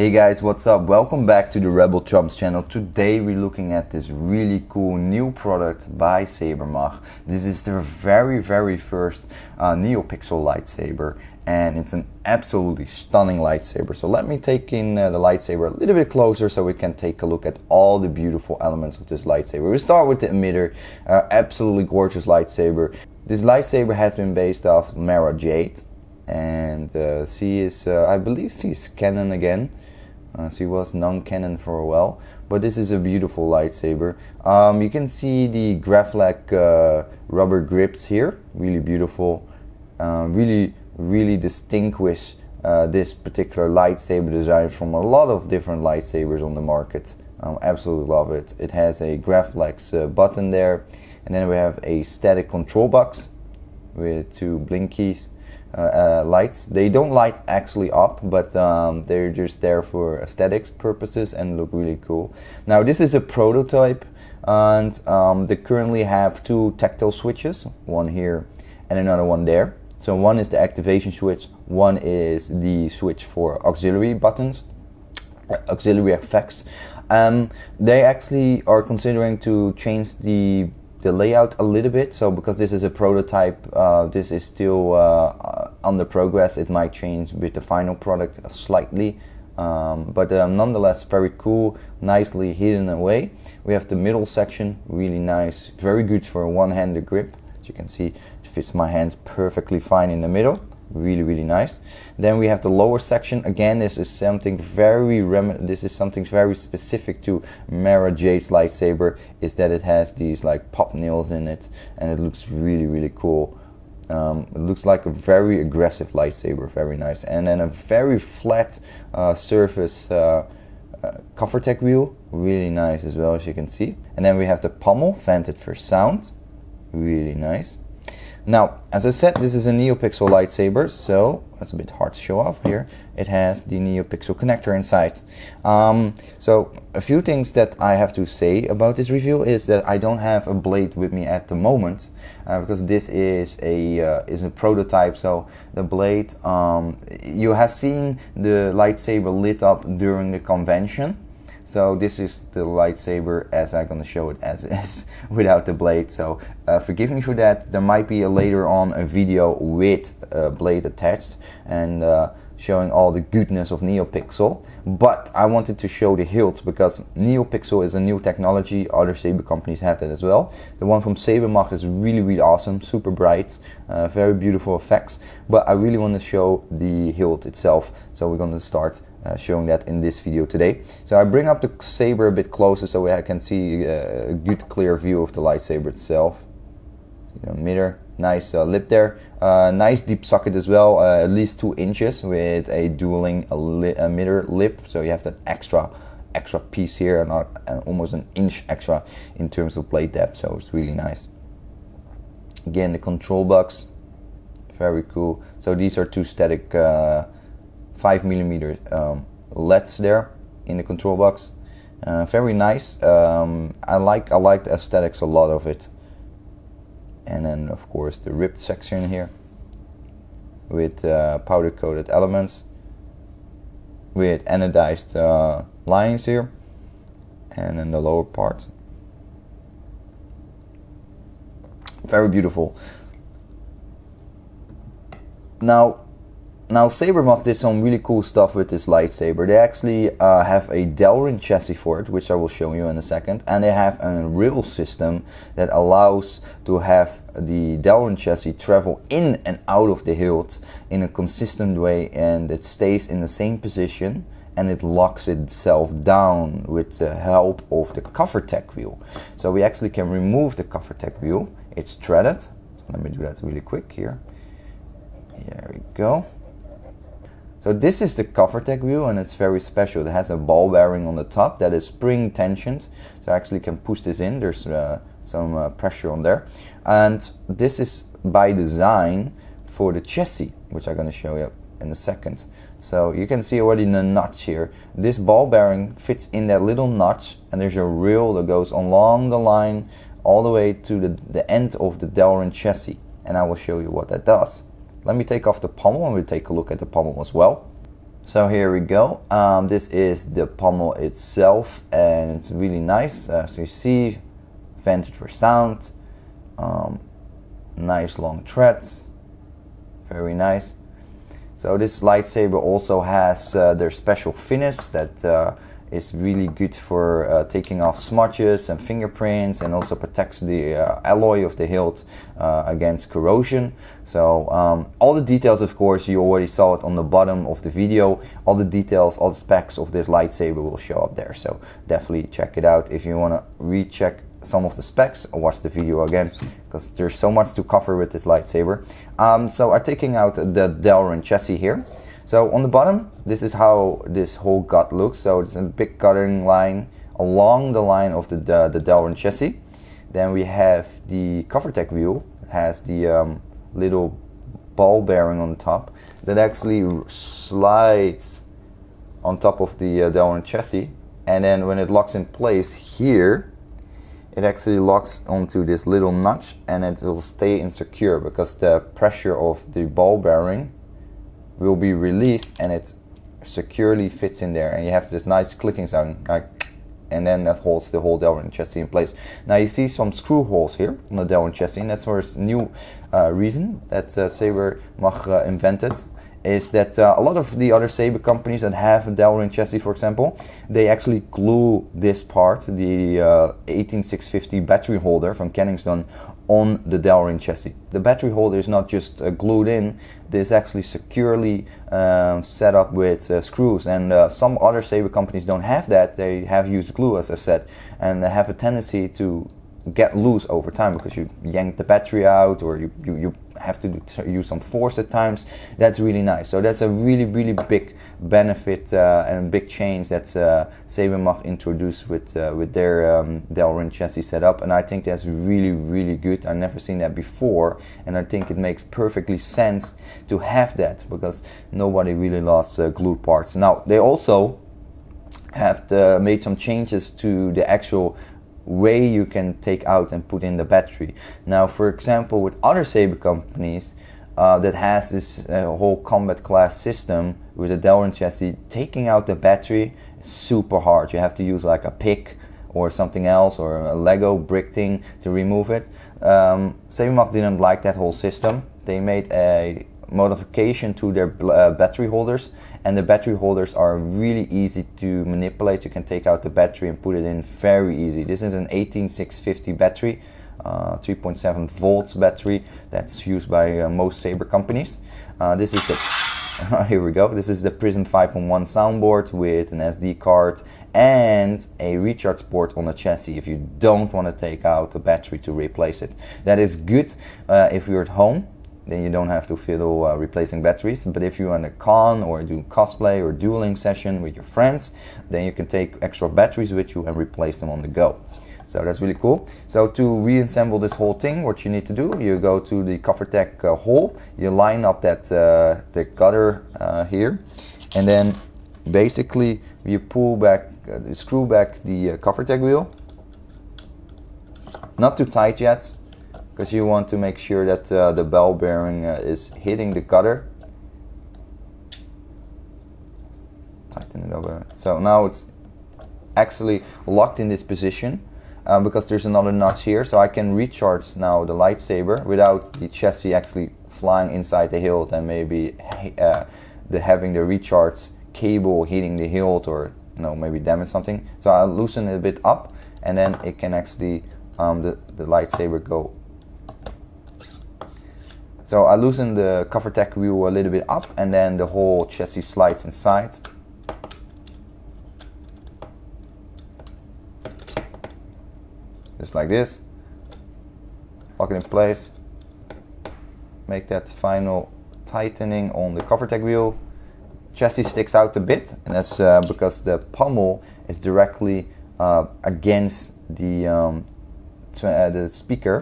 Hey guys, what's up? Welcome back to the Rebel Chumps channel. Today we're looking at this really cool new product by Sabermach. This is their very first NeoPixel lightsaber, and it's an absolutely stunning lightsaber. So let me take in the lightsaber a little bit closer so we can take a look at all the beautiful elements of this lightsaber. We start with the Emitter, absolutely gorgeous lightsaber. This lightsaber has been based off Mara Jade, and she is, I believe she's canon again. She was non-canon for a while, but this is a beautiful lightsaber. You can see the Graflac rubber grips here, really beautiful, really distinguish this particular lightsaber design from a lot of different lightsabers on the market. Absolutely love it. It has a Graflax button there, and then we have a static control box with two blinkies. Lights. They don't light actually up, but they're just there for aesthetics purposes and look really cool. Now this is a prototype, and they currently have two tactile switches, one here and another one there. So one is the activation switch, one is the switch for auxiliary buttons, auxiliary effects. They actually are considering to change the layout a little bit, so because this is a prototype, this is still under progress. It might change with the final product slightly, but nonetheless very cool, nicely hidden away. We have the middle section, really nice, very good for a one-handed grip. As you can see, it fits my hands perfectly fine in the middle. Really nice. Then we have the lower section. Again, this is something very specific to Mara Jade's lightsaber, is that it has these like pop nails in it, and it looks really cool. It looks like a very aggressive lightsaber, very nice. And then a very flat surface cover tech wheel, really nice as well, as you can see. And then we have the pommel, vented for sound, really nice. Now, as I said, this is a NeoPixel lightsaber, so that's a bit hard to show off here. It has the NeoPixel connector inside. So a few things that I have to say about this review is that I don't have a blade with me at the moment, because this is a prototype. So the blade, you have seen the lightsaber lit up during the convention. So this is the lightsaber as I'm going to show it as is, without the blade. So forgive me for that. There might be later on a video with a blade attached and showing all the goodness of NeoPixel. But I wanted to show the hilt because NeoPixel is a new technology. Other saber companies have that as well. The one from Sabermach is really awesome, super bright, very beautiful effects. But I really want to show the hilt itself. So we're going to start showing that in this video today. So I bring up the saber a bit closer so I can see a good clear view of the lightsaber itself. See the emitter, nice lip there, nice deep socket as well, at least 2 inches with a dueling emitter lip, so you have that extra piece here and almost an inch extra in terms of blade depth, so it's really nice. Again, the control box, very cool. So these are two static 5mm LEDs there in the control box, very nice. I like the aesthetics a lot of it. And then of course the ripped section here with powder coated elements with anodized lines here, and then the lower part, very beautiful. Now Sabermach did some really cool stuff with this lightsaber. They actually have a Delrin chassis for it, which I will show you in a second, and they have a rail system that allows to have the Delrin chassis travel in and out of the hilt in a consistent way, and it stays in the same position and it locks itself down with the help of the cover tech wheel. So we actually can remove the cover tech wheel. It's threaded, so let me do that really quick here. There we go. So this is the cover tech wheel, and it's very special. It has a ball bearing on the top that is spring tensioned, so I actually can push this in. There's some pressure on there, and this is by design for the chassis, which I'm going to show you in a second. So you can see already the notch here. This ball bearing fits in that little notch, and there's a rail that goes along the line all the way to the end of the Delrin chassis, and I will show you what that does. Let me take off the pommel and we'll take a look at the pommel as well. So here we go. This is the pommel itself, and it's really nice. As you see, vented for sound, nice long threads, very nice. So this lightsaber also has their special finish that is really good for taking off smudges and fingerprints, and also protects the alloy of the hilt against corrosion. So all the details, of course, you already saw it on the bottom of the video. All the details, all the specs of this lightsaber will show up there. So definitely check it out if you want to recheck some of the specs, or watch the video again, because there's so much to cover with this lightsaber. So I'm taking out the Delrin chassis here. So on the bottom, this is how this whole gut looks. So it's a big cutting line along the line of the Delrin chassis. Then we have the Covertech wheel. It has the little ball bearing on top that actually slides on top of the Delrin chassis. And then when it locks in place here, it actually locks onto this little notch, and it will stay insecure because the pressure of the ball bearing will be released, and it securely fits in there, and you have this nice clicking sound, and then that holds the whole Delrin chassis in place. Now you see some screw holes here on the Delrin chassis, and that's for a new reason that Sabermach invented, is that a lot of the other Saber companies that have a Delrin chassis, for example, they actually glue this part, the 18650 battery holder from Kenningston, on the Delrin chassis. The battery holder is not just glued in, this is actually securely set up with screws, and some other Saber companies don't have that. They have used glue, as I said, and they have a tendency to get loose over time because you yank the battery out, or you have to use some force at times. That's really nice. So that's a really big benefit and big change that Sabermach introduced with their Delrin chassis setup, and I think that's really good. I've never seen that before, and I think it makes perfectly sense to have that because nobody really lost glued parts. Now they also have made some changes to the actual way you can take out and put in the battery. Now, for example, with other Saber companies that has this whole combat class system with a Delrin chassis, taking out the battery is super hard. You have to use like a pick or something else, or a Lego brick thing to remove it. Sabermach didn't like that whole system. They made a modification to their battery holders, and the battery holders are really easy to manipulate. You can take out the battery and put it in very easy. This is an 18650 battery, 3.7 volts battery that's used by most Saber companies. This is the here we go. This is the Prism 5.1 soundboard with an SD card and a recharge port on the chassis if you don't want to take out the battery to replace it. That is good if you're at home. Then you don't have to fiddle replacing batteries. But if you're on a con or do cosplay or dueling session with your friends, then you can take extra batteries with you and replace them on the go. So that's really cool. So to reassemble this whole thing, what you need to do, you go to the Covertech hole, you line up that the gutter here, and then basically you pull back, screw back the Covertech wheel. Not too tight yet, because you want to make sure that the ball bearing is hitting the gutter. Tighten it over. So now it's actually locked in this position because there's another notch here. So I can recharge now the lightsaber without the chassis actually flying inside the hilt and maybe having the recharge cable hitting the hilt or maybe damage something. So I'll loosen it a bit up, and then it can actually the lightsaber go. So I loosen the Covertech wheel a little bit up, and then the whole chassis slides inside. Just like this. Lock it in place. Make that final tightening on the Covertech wheel. Chassis sticks out a bit, and that's because the pommel is directly against the speaker.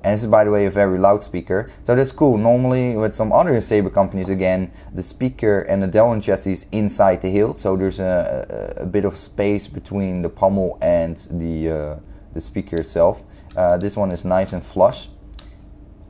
And this is, by the way, a very loud speaker, so that's cool. Normally with some other Saber companies, again, the speaker and the Delrin chassis is inside the hilt, so there's a bit of space between the pommel and the speaker itself. This one is nice and flush,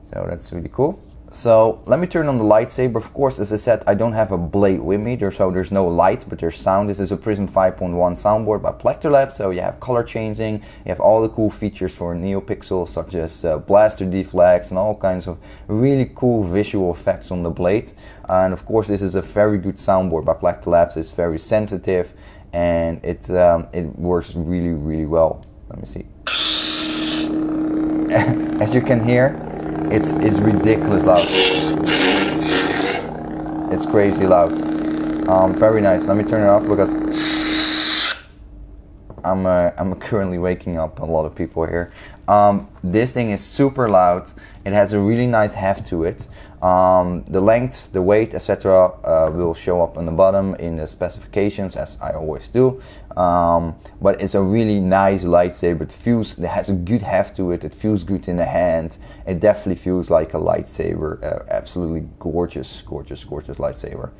so that's really cool. So let me turn on the lightsaber. Of course, as I said, I don't have a blade with me, so there's no light, but there's sound. This is a Prism 5.1 soundboard by Plektor Labs, so you have color changing, you have all the cool features for NeoPixel, such as blaster deflects and all kinds of really cool visual effects on the blade. And of course, this is a very good soundboard by Plektor Labs. It's very sensitive, and it works really, really well. Let me see. As you can hear, it's ridiculous loud. It's crazy loud. Very nice. Let me turn it off because I'm currently waking up a lot of people here. This thing is super loud. It has a really nice heft to it. The length, the weight, etc. Will show up on the bottom in the specifications, as I always do. But it's a really nice lightsaber. It has a good heft to it. It feels good in the hand. It definitely feels like a lightsaber. Absolutely gorgeous, gorgeous, gorgeous lightsaber.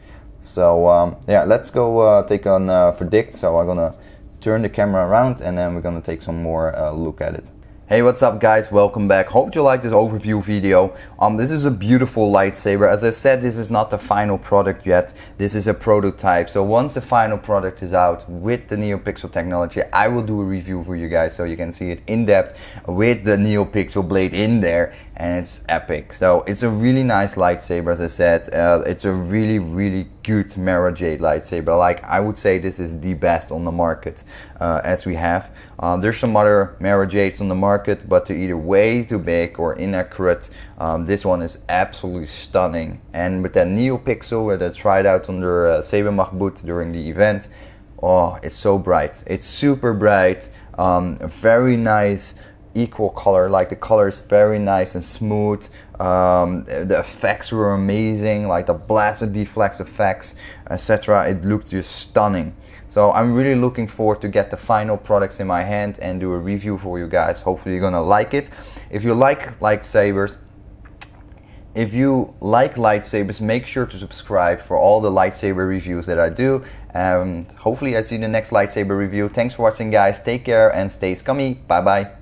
So yeah, let's go take on verdict. So I'm gonna turn the camera around, and then we're gonna take some more look at it. Hey, what's up guys, welcome back. Hope you like this overview video. This is a beautiful lightsaber. As I said, this is not the final product yet. This is a prototype. So once the final product is out with the NeoPixel technology, I will do a review for you guys so you can see it in depth with the NeoPixel blade in there, and it's epic. So it's a really nice lightsaber, as I said. It's a really, really good Mara Jade lightsaber. Like, I would say this is the best on the market as we have. There's some other Mara Jades on the market, but they're either way too big or inaccurate. This one is absolutely stunning. And with that NeoPixel that I tried out on their Sabermach booth during the event, oh, it's so bright. It's super bright, very nice, equal color. Like, the color is very nice and smooth. The effects were amazing, like the blaster deflects effects, etc. It looked just stunning. So I'm really looking forward to get the final products in my hand and do a review for you guys. Hopefully you're gonna like it. If you like lightsabers, make sure to subscribe for all the lightsaber reviews that I do. Hopefully I see you in the next lightsaber review. Thanks for watching guys, take care and stay scummy. Bye bye.